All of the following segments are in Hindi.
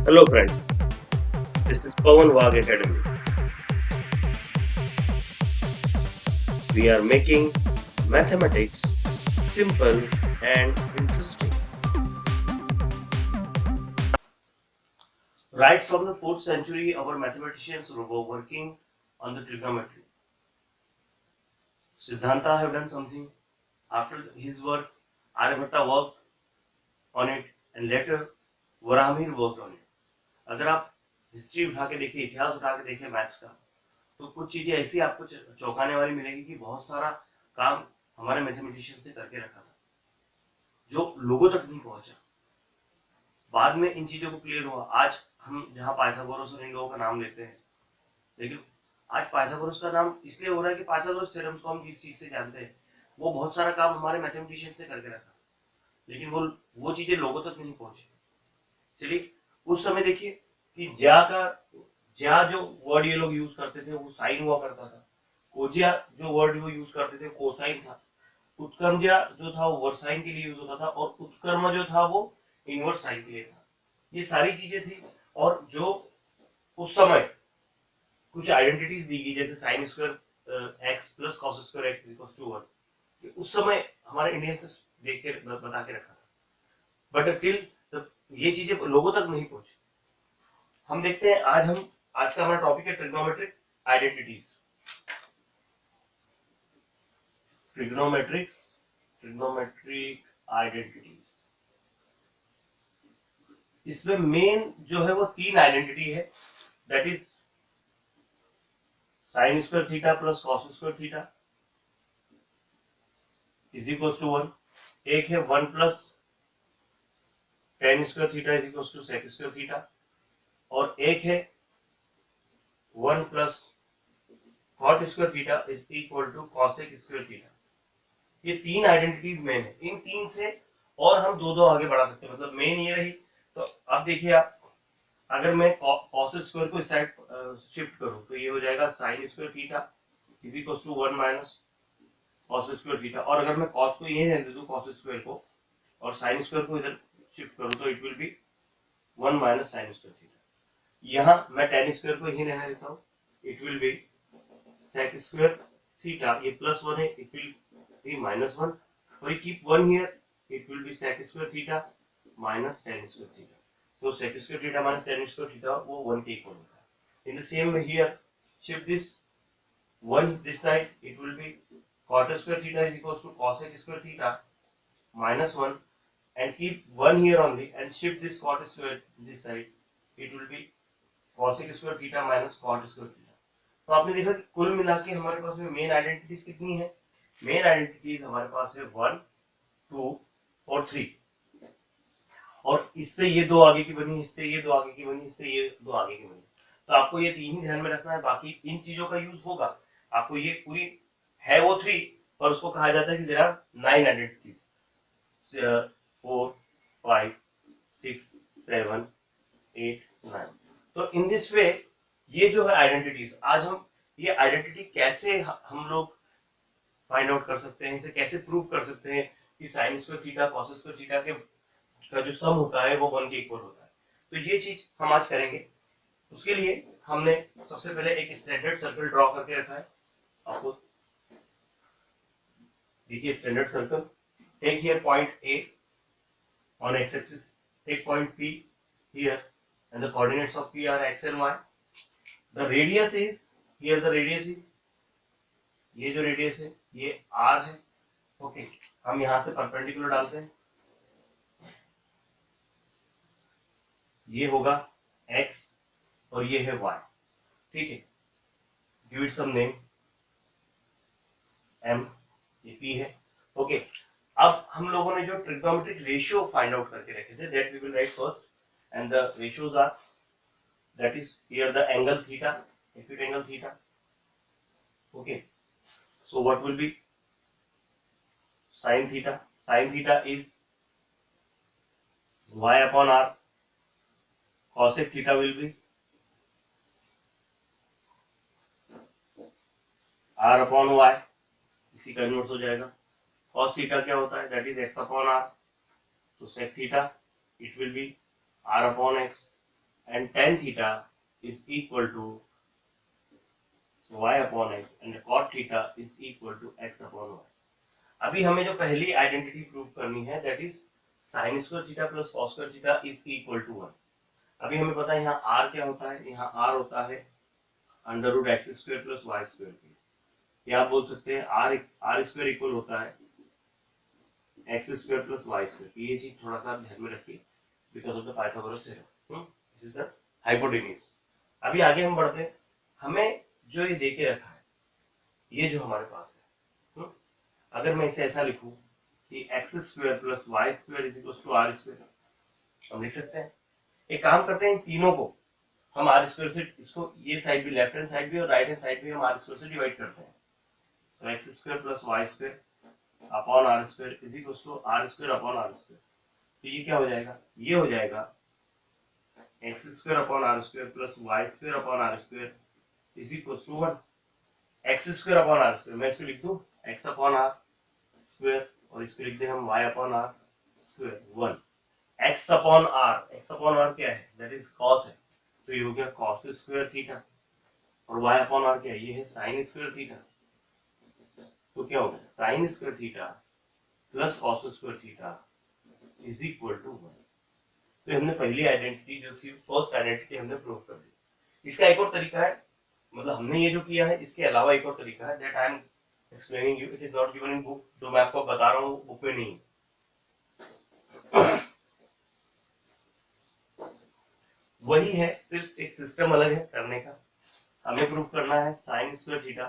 Hello friends, this is Pawan Wagh Academy. We are making mathematics simple and interesting. Right from the 4th century, our mathematicians were working on the trigonometry. Siddhanta have done something. After his work, Aryabhatta worked on it and later Varahamihir worked on it. अगर आप हिस्ट्री उठा के देखिए, इतिहास उठा के देखिए मैथ्स का, तो कुछ चीजें ऐसी आपको चौंकाने वाली मिलेगी कि बहुत सारा काम हमारे मैथमेटिशियंस ने करके रखा था जो लोगों तक नहीं पहुंचा। बाद में इन चीजों को क्लियर हुआ। आज हम जहाँ पाइथागोरस और इन लोगों का नाम लेते हैं, लेकिन आज पाइथागोरस का नाम इसलिए हो रहा है कि पाइथागोरस थ्योरम को हम जिस चीज से जानते हैं वो बहुत सारा काम हमारे मैथमेटिशियंस ने करके रखा, लेकिन वो चीजें लोगों तक नहीं पहुंची। चलिए उस समय देखिए कि ज्या जो वर्ड ये लोग यूज करते थे वो साइन हुआ करता था। कोजिया जो वर्ड वो यूज करते थे कोसाइन था। उत्कर्मज्या जो था वो वर्साइन के लिए यूज होता था और उत्कर्म जो था वो इनवर्स साइन के लिए था। ये सारी चीजें थी और जो उस समय कुछ आइडेंटिटीज दी गई जैसे sine square x plus cos square x equals to 1, उस समय हमारे इंडियन से देख के बता के रखा था, बट टिल ये चीजें लोगों तक नहीं पहुंची। हम देखते हैं आज का हमारा टॉपिक है ट्रिग्नोमेट्रिक आइडेंटिटीज। ट्रिग्नोमेट्रिक आइडेंटिटीज, इसमें मेन जो है वो 3 आइडेंटिटी है, that is sine square theta plus cos square theta is equals to 1। एक है 1 plus tan square theta is equals to sec square theta, और एक है 1 plus cot square theta is equal to cosec square theta. ये 3 आइडेंटिटीज मेन है। इन 3 से और हम दो आगे बढ़ा सकते हैं, मतलब मेन ये रही। तो अब देखिए आप, अगर मैं कॉस स्क्वायर को इस साइड शिफ्ट करूं तो ये हो जाएगा sine square theta is equal to 1 minus cos square theta, और अगर मैं कॉस को ये रहने दूं कॉस स्क्वायर को और साइन स्क्वायर को इधर शिफ्ट करूं तो it will be 1 minus sine square theta. यहाँ मैं टेन स्क्वायर को यही रहने देता हूँ, it will be sec square theta, ये प्लस 1 है, इट विल बी माइनस 1, और ये keep 1 here, it will be sec square theta minus tan square theta. तो sec square theta minus tan square theta वो 1 के इक्वल होता है। In the same way here, shift this 1 this side, it will be cot square theta is equals to cosec square theta minus 1, and keep 1 here only and shift this cot square this side, it will be cosec square theta minus cot square theta। तो आपने देखा कि कुल मिला के हमारे पास में मेन आइडेंटिटीज कितनी है? मेन आइडेंटिटीज हमारे पास है 1, 2 और 3, और इससे ये दो आगे की बनी, इससे ये दो आगे की बनी, इससे ये दो आगे की बनी। तो आपको ये 3 ही ध्यान में रखना है, बाकी इन चीजों का यूज होगा। आपको ये पूरी है वो 3, और उसको कहा जाता है कि देयर आर 9 आइडेंटिटीज, 4 5 6 7 8 9। तो इन दिस वे ये जो है आइडेंटिटीज, आज हम ये आइडेंटिटी कैसे हम लोग फाइंड आउट कर सकते हैं, इसे कैसे प्रूव कर सकते हैं कि sign square theta cos square theta के का जो सम होता है वो 1 के इक्वल होता है। तो ये चीज हम आज करेंगे। उसके लिए हमने सबसे पहले एक स्टैंडर्ड सर्कल ड्रॉ करके रखा है। आपको देखिए standard circle, take here point A on x axis, take point P here and the coordinates of P are x and y. The radius is here, the radius is, ये जो रेडियस है ये आर है। ओके, हम यहां से परपेंडिकुलर डालते हैं, ये होगा x और ये है y, ठीक है। Give it some name, m, ये p है। ओके, अब हम लोगों ने जो ट्रिग्नोमेट्रिक रेशियो फाइंड आउट करके रखे थे, that we will write first, and the ratios are, that is here the angle theta, acute angle theta. Okay, so what will be sin theta? Sin theta is y upon r, cosec theta will be r upon y, इसी का इनवर्स हो जाएगा। cos थीटा क्या होता है? That is x upon r, तो sec theta it will B r upon x, and tan theta is equal to y upon x and cot theta is equal to x upon y. अभी हमें जो पहली आइडेंटिटी प्रूव करनी है that is sin square theta plus cos square theta is equal to 1. अभी हमें पता है यहाँ r क्या होता है, यहाँ r होता है under root x square plus y square की, या आप बोल सकते हैं आर स्क्वायर इक्वल होता है x square plus y square. ये चीज थोड़ा सा ध्यान में रखिए because of the Pythagoras theorem. This is the hypotenuse. अभी आगे हम बढ़ते हैं. हमें जो ये देके रखा है, ये जो हमारे पास है, अगर मैं इसे ऐसा लिखूं कि x square plus y square is equal to r square, हम लिख सकते हैं. एक काम करते हैं, इन तीनों को हम आर स्क्वायर से, इसको ये साइड भी, लेफ्ट हैंड साइड भी और राइट हैंड साइड भी हम आर स्क्वायर से डिवाइड करते हैं. तो x square plus y square upon r square is equal to r square upon r square. तो ये क्या हो जाएगा, ये हो जाएगा x square upon r square plus y square upon r square is equal to 1. X square upon r square, मैं इसको लिख दूं एक्स अपॉन आर स्क्वायर और इसको लिख दें हम y upon r square 1. X upon r क्या है, दैट इज कॉस है, तो ये हो गया कॉस स्क्वायर थीटा. और वाई अपॉन आर क्या है, ये है साइन स्क्वायर थीटा. तो क्या हो गया, sine square theta plus cos square theta is equal to 1. तो हमने पहली आइडेंटिटी जो थी, फर्स्ट आइडेंटिटी हमने प्रूव कर दी. इसका एक और तरीका है, मतलब हमने ये जो किया है इसके अलावा एक और तरीका है that I am explaining you, it is not given in book. जो मैं आपको बता रहा हूँ बुक में नहीं है. वही है, सिर्फ एक सिस्टम अलग है करने का. हमें प्रूव करना है sine square theta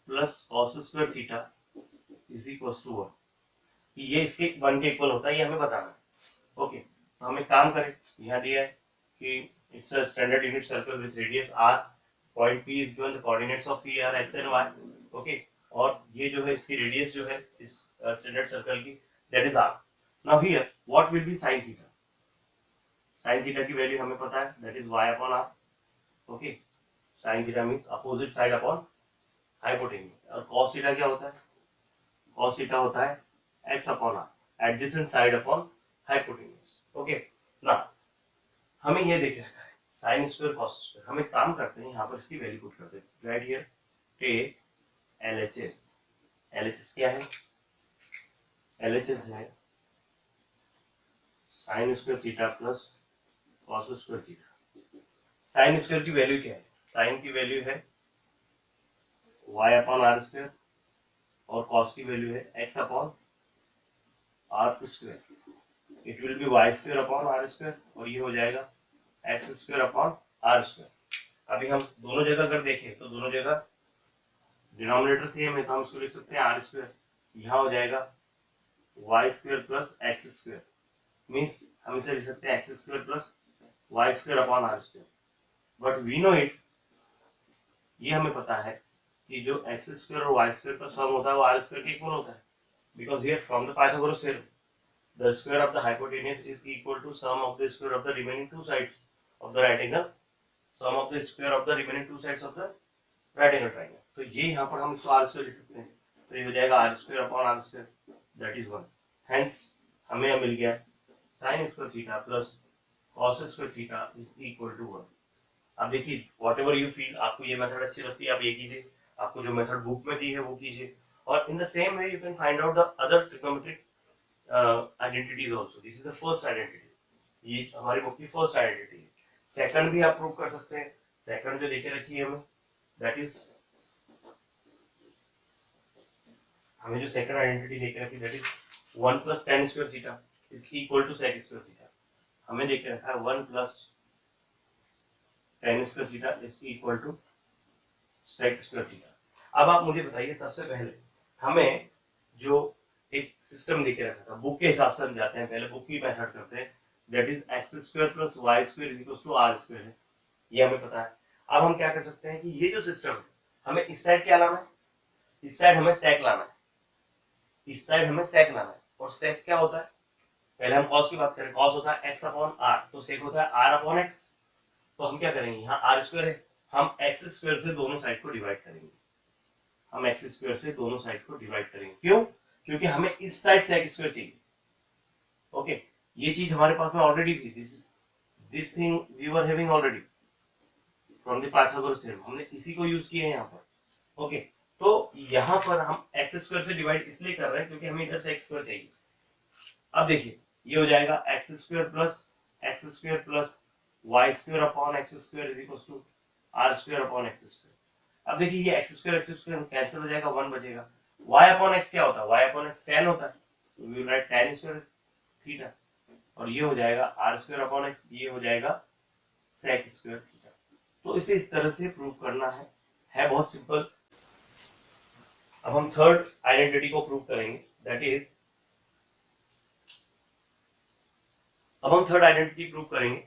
plus cos square theta is equal to 1. ये इसके 1 के इक्वल होता है, ये हमें बताना है. ओके, तो हम एक काम करें, यहाँ दिया है कि it's a standard unit circle with radius r, point p is given, the coordinates of p are x and y. Okay, और ये जो है इसकी रेडियस जो है इस स्टैंडर्ड सर्कल की, that is r. Now here what will be sin theta. sin theta की वैल्यू हमें पता है, that is y upon r. Okay, sin theta means opposite side upon hypotenuse. और cos थीटा क्या होता है, cos थीटा होता है x upon r, adjacent side upon hypotenuse. Okay, now हमें ये देख रखा है साइन स्क्वायर कॉस स्क्वायर. हम एक काम करते हैं, यहाँ पर इसकी वैल्यू पुट करते हैं. Right here take LHS. LHS क्या है, LHS है sine square theta plus cos square theta. Sine square की वैल्यू क्या है, साइन की वैल्यू है y अपॉन आर स्क्वायर और कॉस की वैल्यू है x upon r square. It will be y square upon r square और ये हो जाएगा x square upon r square. अभी हम दोनों जगह अगर देखें तो दोनों जगह डिनोमिनेटर सेम है, तो हम इसको लिख सकते हैं आर स्क्वायर. यहाँ हो जाएगा y square plus x square, means हम इसे लिख सकते हैं x square plus y square upon r square. But we know it, ये हमें पता है कि जो एक्स स्क्वायर और वाई स्क्वायर का सम होता है वो आर स्क्वायर के इक्वल होता है. Because here from the Pythagoras theorem the square of the hypotenuse is equal to sum of the square of the remaining two sides of the right angle, sum of the square of the remaining two sides of the right angle triangle. तो ये यहाँ पर हम इसको r स्क्वायर लिख सकते हैं, तो ये हो जाएगा r square upon r square, that is 1. Hence हमें यह मिल गया sin square theta plus cos square theta is equal to 1. अब देखिए वॉट एवर यू फील, आपको ये मेथड अच्छी लगती है आप ये कीजिए, आपको जो मेथड बुक में दी है वो कीजिए. और in the same way you can find out the other trigonometric identities also. This is the first identity, ये हमारी बुक की फर्स्ट आइडेंटिटी है. सेकंड भी आप प्रूव कर सकते हैं. सेकंड जो देखे रखी है हमें, दैट इज हमें जो सेकंड आइडेंटिटी देखे रखी that is 1 plus tan square theta is equal to sec square theta. हमें देखे रखा है 1 plus tan square theta is equal to sec square theta. अब आप मुझे बताइए, सबसे पहले हमें जो एक सिस्टम देके रखा था बुक के हिसाब से हम जाते हैं, पहले बुक की मेथड करते हैं, that is x square plus y square is equal to r square है, ये हमें पता है. अब हम क्या कर सकते हैं कि ये जो सिस्टम है हमें इस साइड क्या लाना है, इस साइड हमें सेक लाना है, इस साइड हमें सेक लाना है. और सेक क्या होता है, पहले हम कॉस की बात करें, कॉस होता है एक्स अपॉन आर, तो सेक होता है आर अपॉन एक्स. तो हम क्या करेंगे, यहाँ आर स्क्वायर है, हम एक्स स्क्वायर से दोनों साइड को डिवाइड करेंगे, हम एक्स स्क्वायर से दोनों साइड को डिवाइड करेंगे. क्यों, क्योंकि हमें इस साइड सेक स्क्वायर चाहिए. ओके, ये चीज हमारे पास में ऑलरेडी थी, this thing we were having already from the Pythagoras theorem, हमने इसी को यूज किया है यहाँ पर। ओके, तो यहाँ पर हम एक्स स्क्वायर से डिवाइड इसलिए कर रहे हैं क्योंकि हमें इधर से एक्स स्क्वायर चाहिए। अब देखिए ये हो जाएगा x square plus y square upon x square is equal to r square upon x square. अब देखिए ये एक्स स्क्वायर कैंसिल हो जाएगा, 1 बचेगा। वाई अपॉन एक्स क्या होता है, वाई अपॉन एक्स tan होता है, तो we will write tan square theta, और ये हो जाएगा आर स्क्वायर अपॉन एक्स, ये हो जाएगा सेक स्क्वायर थीटा। तो इसे इस तरह से प्रूव करना है बहुत सिंपल। अब हम थर्ड आइडेंटिटी को प्रूव करेंगे, दैट इज, अब हम थर्ड आइडेंटिटी प्रूव करेंगे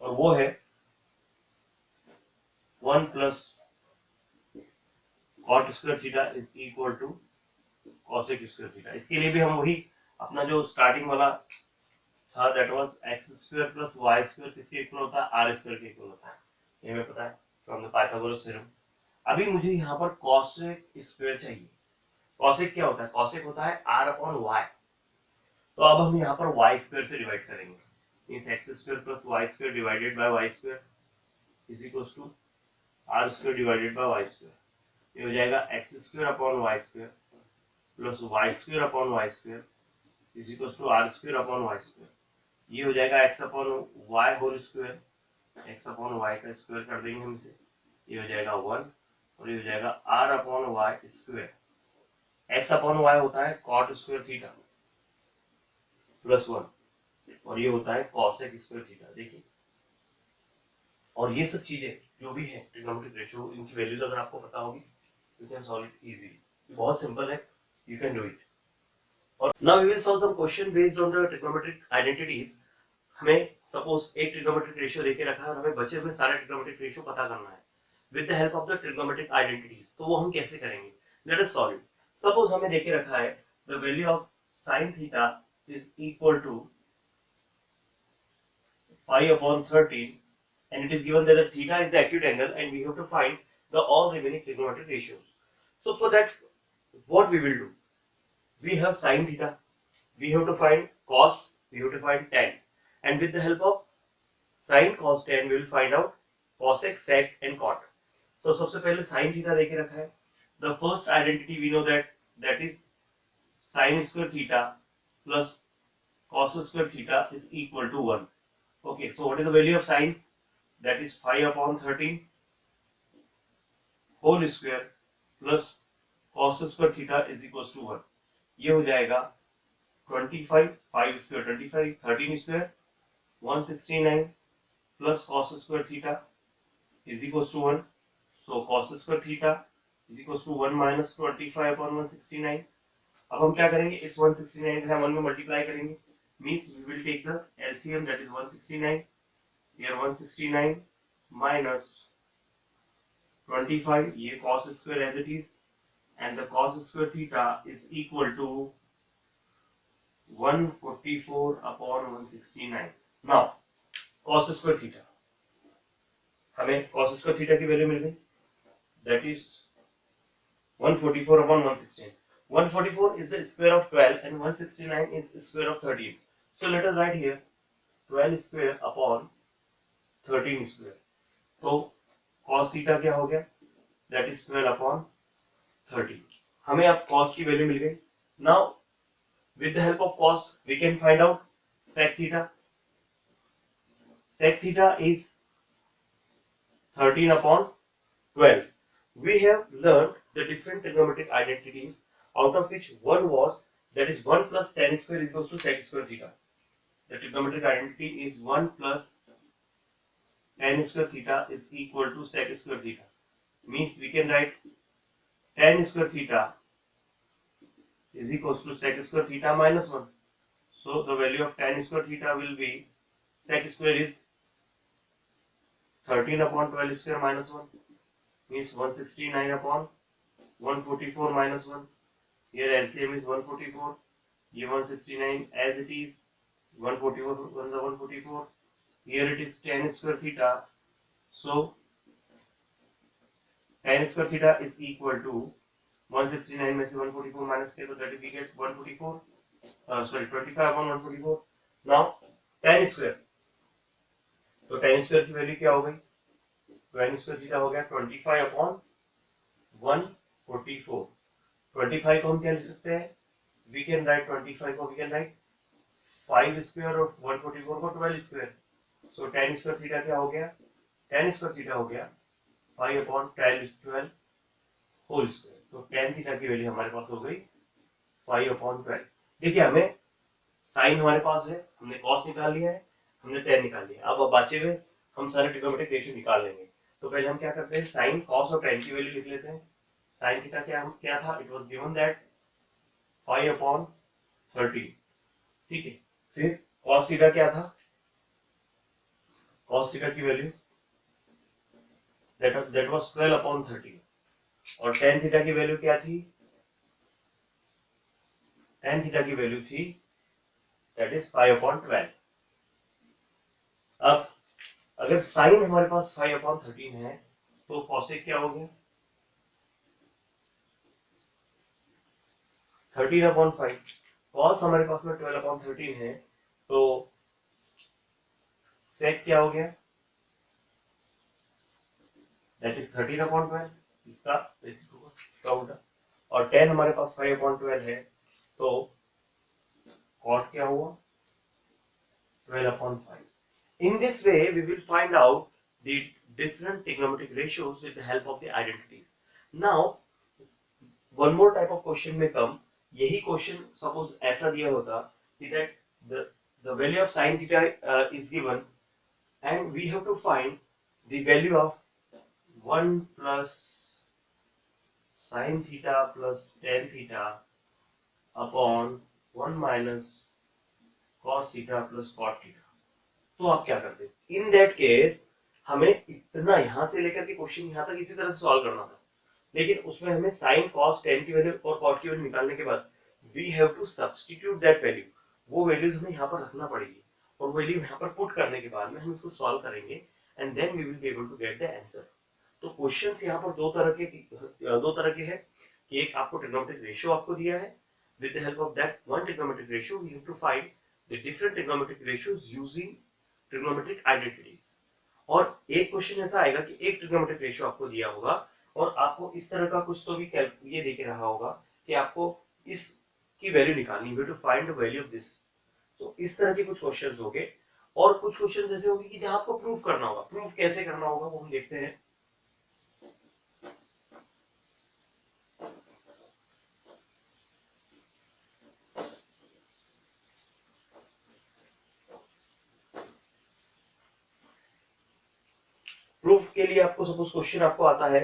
और वो है 1 plus cot square theta is equal to cosec square theta. इसके लिए भी हम वही अपना जो स्टार्टिंग वाला था, that was x square plus y square किसके इक्वल होता है, आर स्क्वायर के इक्वल होता है, ये हमें पता है फ्रॉम द पाइथागोरस थ्योरम। अभी मुझे यहाँ पर कॉसेक स्क्वायर चाहिए। कॉसेक क्या होता है, कॉसेक होता है आर अपॉन वाई। तो अब हम यहाँ पर वाई स्क्वायर से डिवाइड करेंगे, means x square plus y square divided by y square is equal to r square divided by y square. ये हो जाएगा x square upon y square plus y square upon y square is equal to r square upon y square. ये हो जाएगा x upon y whole square, x upon y का स्क्वायर कर देंगे हम इसे, ये हो जाएगा 1, और ये हो जाएगा r upon y square. X upon y होता है कॉट स्क्वायर थीटा प्लस 1, और ये होता है कॉसेक स्क्वायर थीटा। देखिए, और ये सब चीजें जो भी है ट्रिग्नोमेट्रिक रेशियो, इनकी वैल्यूज अगर आपको पता होगी you can solve it easily. बहुत सिंपल है, यू कैन डू इट। और now we will solve some question based on the trigonometric identities. हमें सपोज एक ट्रिग्नोमेट्रिक रेशियो देके रखा है और हमें बचे हुए सारे ट्रिग्नोमेट्रिक रेशियो पता करना है with the help of the trigonometric identities. तो वो हम कैसे करेंगे, let us solve it. Suppose हमें देके रखा है the value of sin theta is equal to 5/13, and it is given that the theta is the acute angle and we have to find the all remaining trigonometric ratios. So for that, what we will do, we have sin theta, we have to find cos, we have to find tan, and with the help of sin, cos, tan, we will find out cosec, sec and cot. So सबसे पहले sin theta देके रखा है। The first identity we know that is sin square theta plus cos square theta is equal to 1. Okay, so what is the value of sin? That is 5/13 whole square plus cos square theta is equals to 1. ये हो जाएगा 25, 5 square 25, 13 square 169 plus cos square theta is equals to 1. So cos square theta is equals to 1 minus 25/169. अब हम क्या करेंगे, इस 169 को हम 1 में मल्टीप्लाई करेंगे, means we will take the LCM, that is 169. Here 169 minus 25, ये cos square as it is, and the cos square theta is equal to 144/169. Now cos square theta, हमें cos square theta की वैल्यू मिल गई, that is 144/116. 144 is the square of 12 and 169 is the square of 13. So let us write here 12 square upon 13 square. तो cos theta क्या हो गया, that is 12 upon 13. हमें अब cos की वैल्यू मिल गई। Now with the help of cos we can find out sec theta. Sec theta is 13/12. We have learned the different trigonometric identities, out of which one was, that is 1 plus tan square is equals to sec square theta. The trigonometric identity is 1 plus tan square theta is equal to sec square theta. Means we can write tan square theta is equals to sec square theta minus 1. So the value of tan square theta will be, sec square is 13/12 square minus 1, means 169/144 minus 1. Here LCM is 144, ये 169 as it is, 144 144. Here it is tan square theta, so tan square theta is equal to 169 में से 144 minus किया तो that we get 144, sorry 25/144. Now tan square तो tan स्क्वायर की वैल्यू क्या हो गई, tan स्क्वायर थीटा हो गया 25/144। 25 को हम क्या लिख सकते हैं, वी कैन राइट 25 को we can write 5 square of 144 को 12 square. So tan square theta क्या हो गया, tan स्क्वायर थीटा हो गया 5/12 होल स्क्वायर। तो tan थीटा की वैल्यू हमारे पास हो गई 5/12। देखिए हमें साइन हमारे पास है, हमने cos निकाल लिया है, हमने tan निकाल लिया। अब बचे हुए हम सारे ट्रिग्नोमेट्रिक रेशियो निकाल लेंगे। तो पहले हम क्या करते हैं, साइन cos और tan की वैल्यू लिख लेते हैं। साइन थीटा क्या था, इट वाज गिवन दैट 5/13, ठीक है। फिर cos थीटा क्या था, cos थीटा की वैल्यू दैट वाज 12/13। और tan थीटा की वैल्यू क्या थी, tan थीटा की वैल्यू थी दैट इज 5/12। अब अगर साइन हमारे पास 5/13 है तो कॉसेक क्या हो गया 13/5। कॉस हमारे पास में 12/13 है तो सेक क्या हो गया दैट इज 13/12, इसका इसका उल्टा। और tan हमारे पास 5/12 है तो कॉट क्या हुआ 12/5। In this way, we will find out the different trigonometric ratios with the help of the identities. Now, one more type of question may come. यही question suppose ऐसा दिया होता कि that the value of sin theta is given and we have to find the value of 1 plus sin theta plus tan theta upon 1 minus cos theta plus cot theta। तो आप क्या करते, इन दैट केस हमें इतना यहां से लेकर के क्वेश्चन यहां तक इसी तरह से सॉल्व करना था, लेकिन उसमें हमें साइन कॉस टेन की वैल्यू और कॉट की वैल्यू निकालने के बाद we have to substitute that value. वो वैल्यूज हमें यहाँ पर रखना पड़ेगी और वैल्यू यहाँ पर पुट करने के बाद में हम इसको सॉल्व करेंगे and then we will be able to get the answer. तो क्वेश्चंस यहाँ पर दो तरह के हैं कि एक आपको ट्रिग्नोमेट्रिक रेशियो आपको दिया है, with the help of that one trigonometric ratio we have to find the different trigonometric ratios using trigonometric identities. और एक क्वेश्चन ऐसा आएगा कि एक ट्रिग्नोमेट्रिक रेशियो आपको दिया होगा और आपको इस तरह का कुछ तो भी ये देख रहा होगा कि आपको इसकी वैल्यू निकालनी है, to find the value of this. तो इस तरह के कुछ क्वेश्चंस होंगे और कुछ क्वेश्चंस ऐसे होंगे कि जहां आपको प्रूफ करना होगा। प्रूफ कैसे करना होगा वो हम देखते हैं। प्रूफ के लिए आपको सपोज क्वेश्चन आपको आता है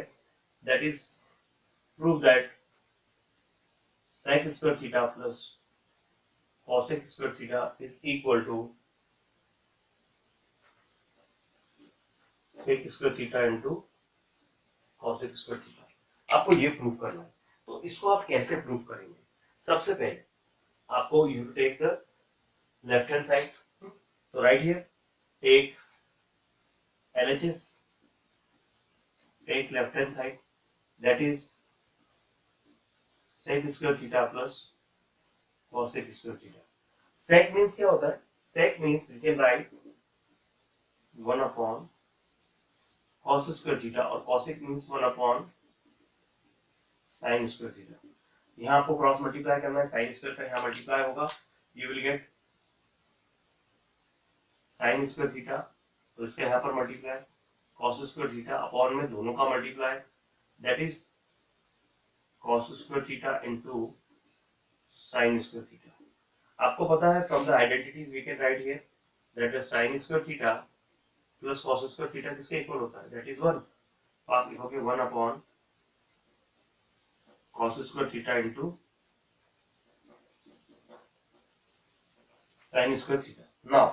that is prove that sec square theta plus cosec square theta is equal to sec square theta into cosec square theta। आपको ये प्रूव करना है। तो इसको आप कैसे प्रूव करेंगे, सबसे पहले आपको you take the left hand side. तो right here take LHS, take left hand side that is sec square theta plus cosec square theta। sec means क्या होता है, sec means you can write 1 upon cos square theta और cosec means 1 upon sin square theta। यहाँ आपको क्रॉस मल्टीप्लाई करना है, sin स्क्वायर का यहाँ मल्टीप्लाई होगा, you will get sin square theta, तो इसके यहाँ पर multiply cos square theta upon में दोनों का multiply that is cos square theta into sin square theta. आपको पता है from the identities we can write here that is sin square theta plus cos square theta किसके इक्वल होता है दैट इज 1। तो आप लिखोगे 1 upon cos square theta into sin square theta। Now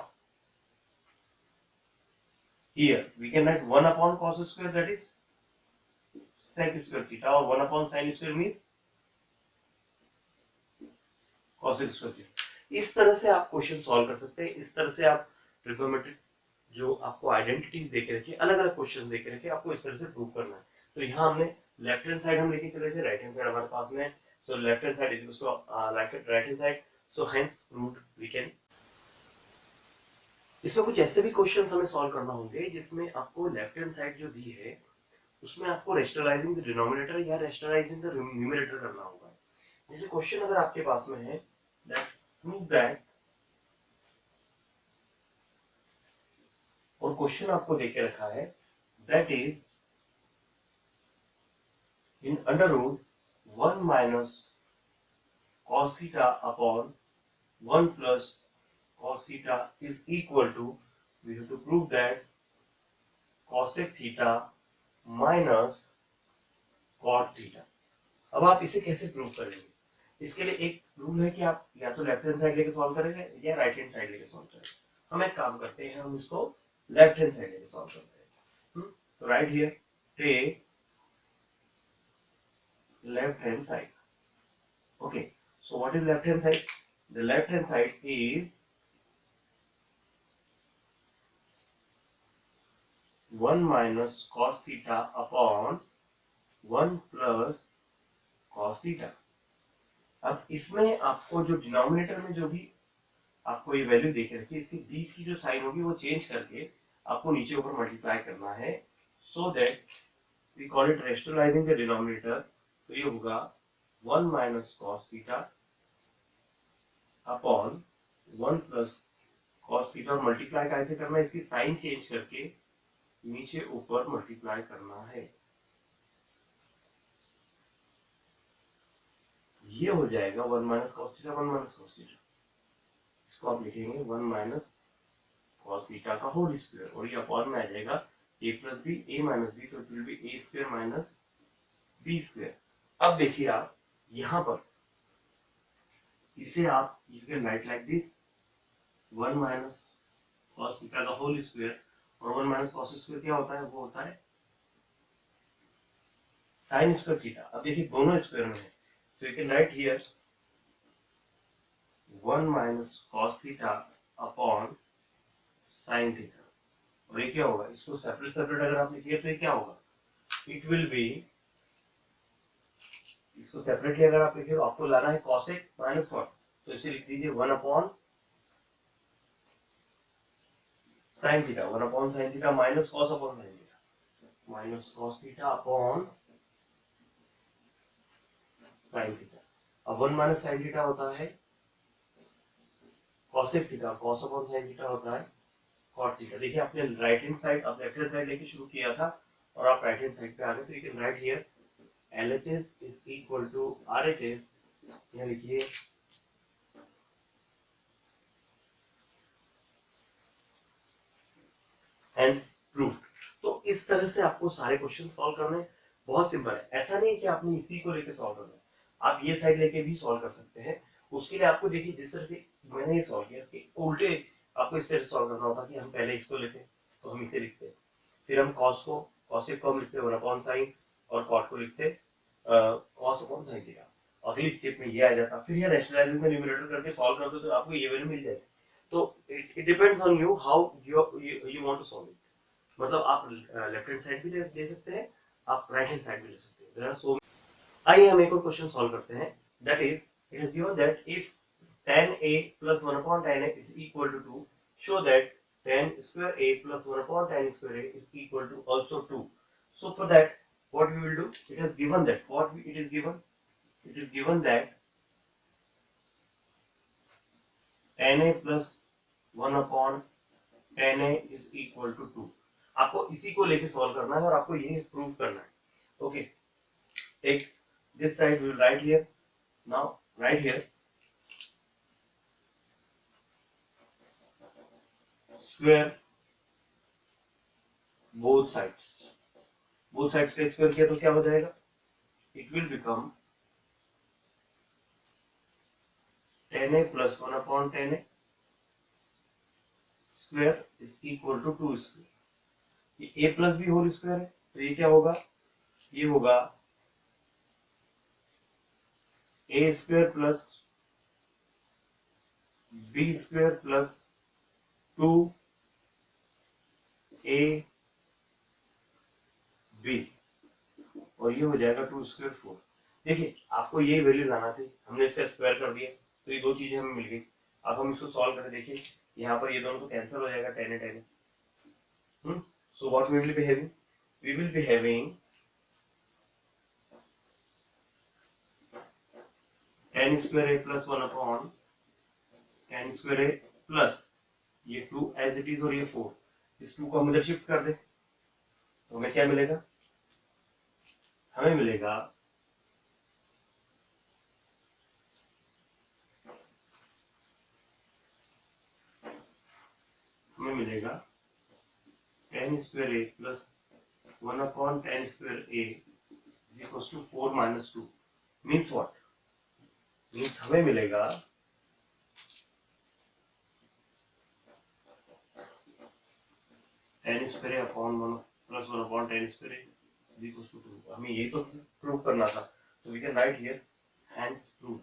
here we can write 1 upon cos square that is sec square theta or 1 upon sin square means cos square theta। इस तरह से आप क्वेश्चन सॉल्व कर सकते हैं। इस तरह से आप ट्रिग्नोमेट्रिक जो आपको आइडेंटिटीज देके रखी, अलग अलग क्वेश्चन देके रखे, आपको इस तरह से प्रूव करना है। तो यहाँ हमने लेफ्ट हैंड साइड हम लेके चले थे, राइट हैंड साइड हमारे पास में, so left hand side is equal to right hand side, so hence proved we can इसमें कुछ ऐसे भी क्वेश्चन हमें सॉल्व करना होंगे जिसमें आपको लेफ्ट हैंड साइड जो दी है उसमें आपको रेशनलाइजिंग द डिनोमिनेटर या रेशनलाइजिंग द न्यूमरेटर करना होगा। जैसे क्वेश्चन अगर आपके पास में है दैट प्रूव दैट, और क्वेश्चन आपको देके रखा है that is in under root 1 minus cos theta upon 1 plus cos theta is equal to, we have to prove that cosec theta minus cot theta। अब आप इसे कैसे प्रूव करेंगे? इसके लिए एक रूल है कि आप या तो लेफ्ट हैंड साइड लेके सॉल्व करेंगे या राइट हैंड साइड लेके सॉल्व करेंगे। हम एक काम करते हैं, हम इसको लेफ्ट हैंड साइड लेके सॉल्व करते हैं। तो right here take left hand side. Okay, so what is left hand side? The left hand side is 1 minus cos theta upon 1 plus cos theta। अब इसमें आपको जो डिनोमिनेटर में जो भी आपको ये वैल्यू देके रखी है, इसकी 20 की जो साइन होगी वो चेंज करके आपको नीचे ऊपर मल्टीप्लाई करना है, so that we call it rationalizing the denominator. तो ये होगा 1 minus cos theta upon 1 plus cos theta, और मल्टीप्लाई कैसे करना है? इसकी साइन चेंज करके नीचे ऊपर मल्टीप्लाई करना है। ये हो जाएगा 1 minus cos theta 1 minus cos थीटा, इसको आप लिखेंगे 1 माइनस cos थीटा का होल स्क्वायर, और ये अपॉन में आ जाएगा a plus b, a minus b, तो it will be a square minus b square. अब देखिए आप यहां पर इसे आप you can write like this 1 minus cos theta का होल स्क्वायर, और 1 माइनस cos स्क्वायर क्या होता है? वो होता है साइन स्क्वायर थीटा। अब देखिए दोनों स्क्वायर में है, so you can write here 1 minus cos theta upon sin theta। और ये क्या होगा? इसको सेपरेट सेपरेट अगर आप लिखिए तो ये क्या होगा? इट विल बी, इसको सेपरेटली अगर आप लिखिए तो आपको लाना है cosec माइनस कॉट, तो इसे लिख दीजिए 1 upon sin theta, 1 upon sin theta minus cos upon sin theta, minus cos theta upon sin theta. अब 1 माइनस sin थीटा होता है cosec theta, cos upon sin theta होता है cot थीटा। देखिए आपने राइट हैंड साइड, आप लेफ्ट हैंड साइड लेके शुरू किया था और आप राइट हैंड साइड पे आ गए, तो you can write here LHS is equal to RHS। यहाँ लिखिए hence proved। तो इस तरह से आपको सारे क्वेश्चन सॉल्व करने, बहुत सिंपल है। ऐसा नहीं है कि आपने इसी को लेके सॉल्व करना है, आप ये साइड लेके भी सॉल्व कर सकते हैं। उसके लिए आपको देखिए जिस तरह से मैंने ये सॉल्व किया, इसके उल्टे आपको इस तरह से सॉल्व करना होता कि हम पहले इसको लेते तो हम इसे लिखते, फिर हम cos को cosec को हम लिखते 1 अपॉन साइन, और cot को लिखते cos अपॉन साइन थीटा। अगली स्टेप में ये आ जाता, फिर ये रैशनलाइजिंग में न्यूमरेटर करके सॉल्व कर दो तो आपको ये वैल्यू मिल जाएगी। तो it depends on you how you want to solve it. मतलब आप लेफ्ट हैंड साइड भी ले सकते हैं, आप राइट हैंड साइड भी ले सकते हैं। There are so. आइए हम एक और क्वेश्चन सॉल्व करते हैं। That is, it is given that if tan a plus 1 upon tan a is equal to 2, show that tan square a plus 1 upon tan square a is equal to also 2। So for that, what we will do? It is given that it is given. It is given that tan a plus 1 upon tan a is equal to 2। आपको इसी को लेके सॉल्व करना है और आपको ये प्रूव करना है। Okay, take this side, we will write here. Now right here square both sides. Both sides का स्क्वायर किया तो क्या हो जाएगा? It will become tan a plus 1 upon tan a square is equal to 2 square. ये a plus b whole square है, तो ये क्या होगा? ये होगा a square plus b square plus 2 a b, और ये हो जाएगा 2 स्क्वायर 4। देखिए आपको ये वैल्यू लाना थी, हमने इसका स्क्वायर कर दिया, तो ये दो चीजें हमें मिल गई। अब हम इसको सॉल्व करें। देखिए यहाँ पर ये दोनों तो कैंसिल हो जाएगा, tan a tan a। So what we will be having, we will be having tan square a plus 1 upon tan square a plus ये 2 एज इट इज और ये 4, इस 2 को हम इधर शिफ्ट कर दे तो हमें क्या मिलेगा, हमें मिलेगा tan square a plus 1 upon tan square a is equal to 4 minus 2। Means what, means हमें मिलेगा tan square a upon 1 plus 1 upon tan square a is equal to 2। हमें ये तो प्रूव करना था, तो we can write here hence proof.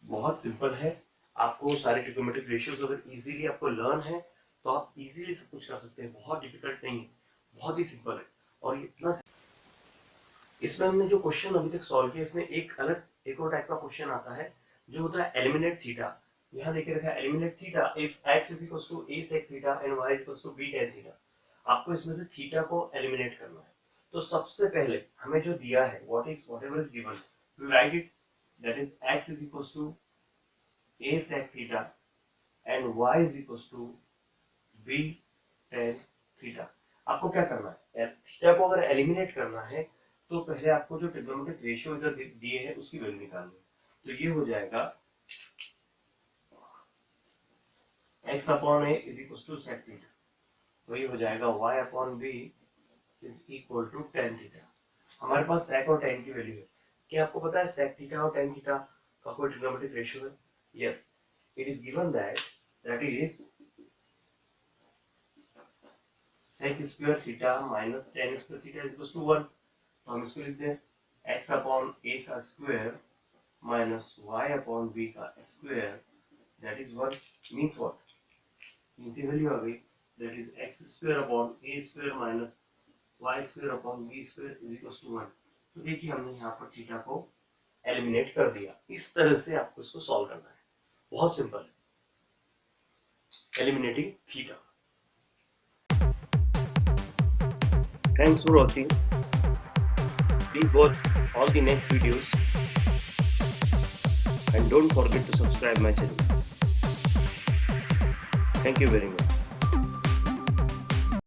बहुत सिंपल है, आपको सारे ट्रिग्नोमेट्रिक रेशियोज अगर इजीली आपको लर्न है तो आप इजीली सब कुछ कर सकते हैं, बहुत डिफिकल्ट नहीं है, बहुत ही सिंपल है। और ये इतना इसमें हमने जो क्वेश्चन अभी तक सॉल्व किया, इसमें एक और टाइप का क्वेश्चन आता है जो होता है एलिमिनेट थीटा। यहाँ देखे रखा है eliminate theta if x is equal to a sec theta and y is equal to b tan theta. आपको इसमें से थीटा को एलिमिनेट करना है। तो सबसे पहले हमें जो दिया है whatever is given, we write it, that is x is equals to a sec theta and y is equals to b tan theta। आपको क्या करना है, थीटा को अगर एलिमिनेट करना है तो पहले आपको जो ट्रिग्नोमेट्रिक रेशियो इधर दिए हैं उसकी वैल्यू निकालनी है। तो ये हो जाएगा x upon a is equal to sec theta, तो ये हो जाएगा y upon b is equal to tan theta. हमारे पास sec और tan की वैल्यू है। क्या आपको पता है sec थीटा और tan थीटा का कोई ट्रिग्नोमेट्रिक रेशियो है? Yes, it is given that is sec square theta minus tan square theta is equal to 1। तो हम इसको लिखते हैं x अपॉन a का square minus y upon b का square that is 1। Means what, means ये वैल्यू आ गई that is x square upon a square minus y square upon b square is equal to 1। तो देखिए हमने यहाँ पर थीटा को एलिमिनेट कर दिया। इस तरह से आपको इसको सॉल्व करना है, बहुत सिंपल है, eliminating theta. Thanks for watching. Please watch all the next videos and don't forget to subscribe my channel. Thank you very much.